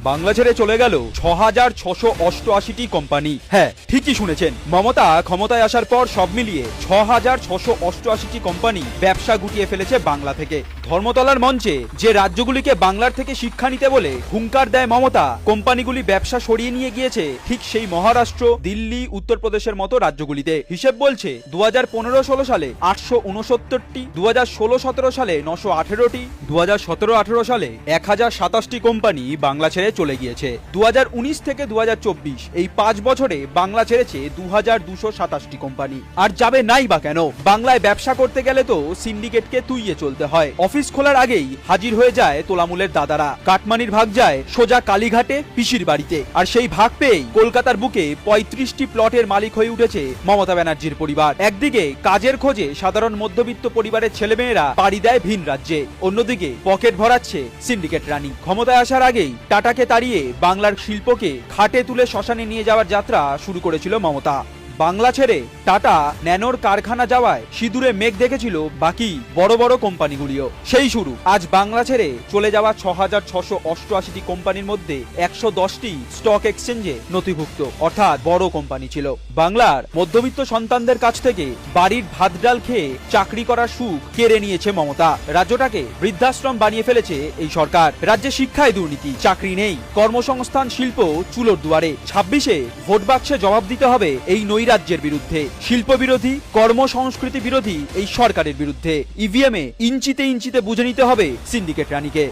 বাংলা ছেড়ে চলে গেল ৬,৬৮৮টি কোম্পানি। হ্যাঁ, ঠিকই শুনেছেন, মমতা ক্ষমতায় আসার পর সব মিলিয়ে ৬,৬৮৮টি কোম্পানি ব্যবসা গুটিয়ে ফেলেছে বাংলা থেকে। ধর্মতলার মঞ্চে যে রাজ্যগুলিকে বাংলার থেকে শিক্ষা নিতে বলে হুঙ্কার দেয় মমতা, কোম্পানিগুলি ব্যবসা সরিয়ে নিয়ে গিয়েছে ঠিক সেই মহারাষ্ট্র, দিল্লি, উত্তরপ্রদেশের মতো রাজ্যগুলিতে। হিসেব বলছে ২০১৫-১৬ সালে ৮৬৯টি, ২০১৬-১৭ সালে ৯১৮টি, ২০১৭-১৮ সালে ১,০২৭টি কোম্পানি বাংলা ছেড়ে চলে গিয়েছে। ২০১৯ থেকে ২০২৪ এই ৫ বছরে বাংলা ছেড়েছে ২,২২৭টি কোম্পানি। আর যাবে নাই বা কেন? বাংলায় ব্যবসা করতে গেলে তো সিন্ডিকেটকে তুইয়ে চলতে হয়। অফিস খোলার আগেই হাজির হয়ে যায় তোলামূলের দাদারা। কাটমানির ভাগ যায় সোজা কালীঘাটে পিসির বাড়িতে। আর সেই ভাগ পেয়েই কলকাতার বুকে ৩৫টি প্লটের মালিক হয়ে উঠেছে মমতা ব্যানার্জির পরিবার। একদিকে কাজের খোঁজে সাধারণ মধ্যবিত্ত পরিবারের ছেলেমেয়েরা পাড়ি দেয় ভিন রাজ্যে, অন্যদিকে পকেট ভরাচ্ছে সিন্ডিকেট রানী। ক্ষমতায় আসার আগেই টাটাকে তাড়িয়ে বাংলার শিল্পকে খাটে তুলে শ্মশানে নিয়ে যাওয়ার যাত্রা শুরু করেছিল মমতা। বাংলা ছেড়ে টাটা ন্যানোর কারখানা যাওয়ায় সিঁদুরে মেঘ দেখেছিল বাকি বড় বড় কোম্পানিগুলিও। সেই শুরু আজ বাংলা ছেড়ে চলে যাওয়া ৬,৬৮৮টি কোম্পানির মধ্যে ১১০টি স্টক এক্সচেঞ্জে নথিভুক্ত, অর্থাৎ বড় কোম্পানি ছিল। বাংলার মধ্যবিত্ত সন্তানদের কাছ থেকে বাড়ির ভাত ডাল খেয়ে চাকরি করার সুখ কেড়ে নিয়েছে মমতা। রাজ্যটাকে বৃদ্ধাশ্রম বানিয়ে ফেলেছে এই সরকার। রাজ্যে শিক্ষায় দুর্নীতি, চাকরি নেই, কর্মসংস্থান শিল্প চুলোর দুয়ারে। ২৬-এ ভোট বাক্সে জবাব দিতে হবে এই রাজ্যের বিরুদ্ধে, শিল্প বিরোধী, কর্মসংস্কৃতি বিরোধী এই সরকারের বিরুদ্ধে। ইভিএমে ইঞ্চিতে ইঞ্চিতে বুঝে নিতে হবে সিন্ডিকেট রানীকে।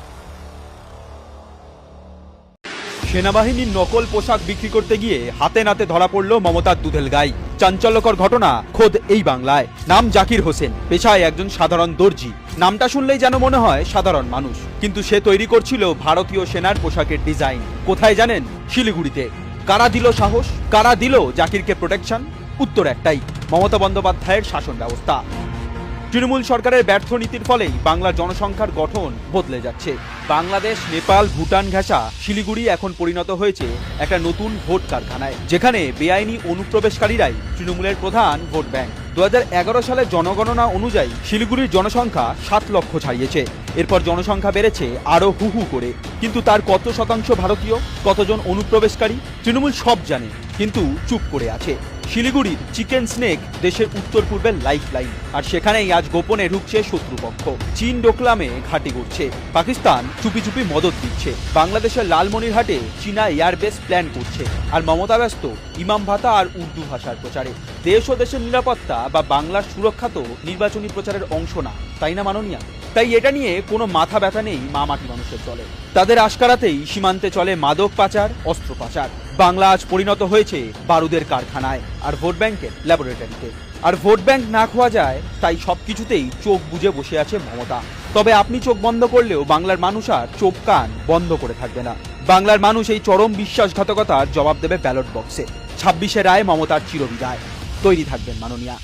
সেনাবাহিনীর নকল পোশাক বিক্রি করতে গিয়ে হাতে নাতে ধরা পড়ল মমতার দুধেল গাই। চাঞ্চল্যকর ঘটনা খোদ এই বাংলায়। নাম জাকির হোসেন, পেশায় একজন সাধারণ দর্জি। নামটা শুনলেই যেন মনে হয় সাধারণ মানুষ, কিন্তু সে তৈরি করছিল ভারতীয় সেনার পোশাকের ডিজাইন। কোথায় জানেন? শিলিগুড়িতে। কারা দিল সাহস? কারা দিল জাকিরকে প্রোটেকশন? উত্তর একটাই, মমতা বন্দ্যোপাধ্যায়ের শাসন ব্যবস্থা। তৃণমূল সরকারের ব্যর্থ নীতির ফলেই বাংলার জনসংখ্যার গঠন বদলে যাচ্ছে। বাংলাদেশ, নেপাল, ভুটান ঘেঁষা শিলিগুড়ি এখন পরিণত হয়েছে একটা নতুন ভোট কারখানায়, যেখানে বেআইনি অনুপ্রবেশকারীরাই তৃণমূলের প্রধান ভোট ব্যাংক। ২০১১ সালের জনগণনা অনুযায়ী শিলিগুড়ির জনসংখ্যা ৭ লক্ষ ছাড়িয়েছে। এরপর জনসংখ্যা বেড়েছে আরো হু হু করে। কিন্তু তার কত শতাংশ ভারতীয়, কতজন অনুপ্রবেশকারী? তৃণমূল সব জানে, কিন্তু চুপ করে আছে। শিলিগুড়ির চিকেন স্নেক দেশের উত্তর পূর্বের লাইফ লাইন, আর সেখানেই আজ গোপনে ঢুকছে শত্রুপক্ষ। চীন ডোকলামে ঘাঁটি করছে, পাকিস্তান চুপি চুপি মদত দিচ্ছে, বাংলাদেশের লালমনিরহাটে চীনা এয়ারবেস প্ল্যান করছে, আর মমতা ব্যস্ত ইমাম ভাতা আর উর্দু ভাষার প্রচারে। দেশ ও দেশের নিরাপত্তা বা বাংলার সুরক্ষা তো নির্বাচনী প্রচারের অংশ না, তাই না মাননীয়া? তাই এটা নিয়ে কোনো মাথা ব্যথা নেই মাটি মানুষের দলে। তাদের আশকারাতেই সীমান্তে চলে মাদক পাচার, অস্ত্র পাচার। বাংলা আজ পরিণত হয়েছে বারুদের কারখানায় আর ভোট ব্যাংকের ল্যাবরেটরিতে। আর ভোট ব্যাংক না খোয়া যায়, তাই সবকিছুতেই চোখ বুজে বসে আছে মমতা। তবে আপনি চোখ বন্ধ করলেও বাংলার মানুষ আর চোখ কান বন্ধ করে থাকবে না। বাংলার মানুষ এই চরম বিশ্বাসঘাতকতার জবাব দেবে ব্যালট বক্সে। ২৬-এ রায় মমতার চিরবিদায়। তৈরি থাকবেন মাননীয়া।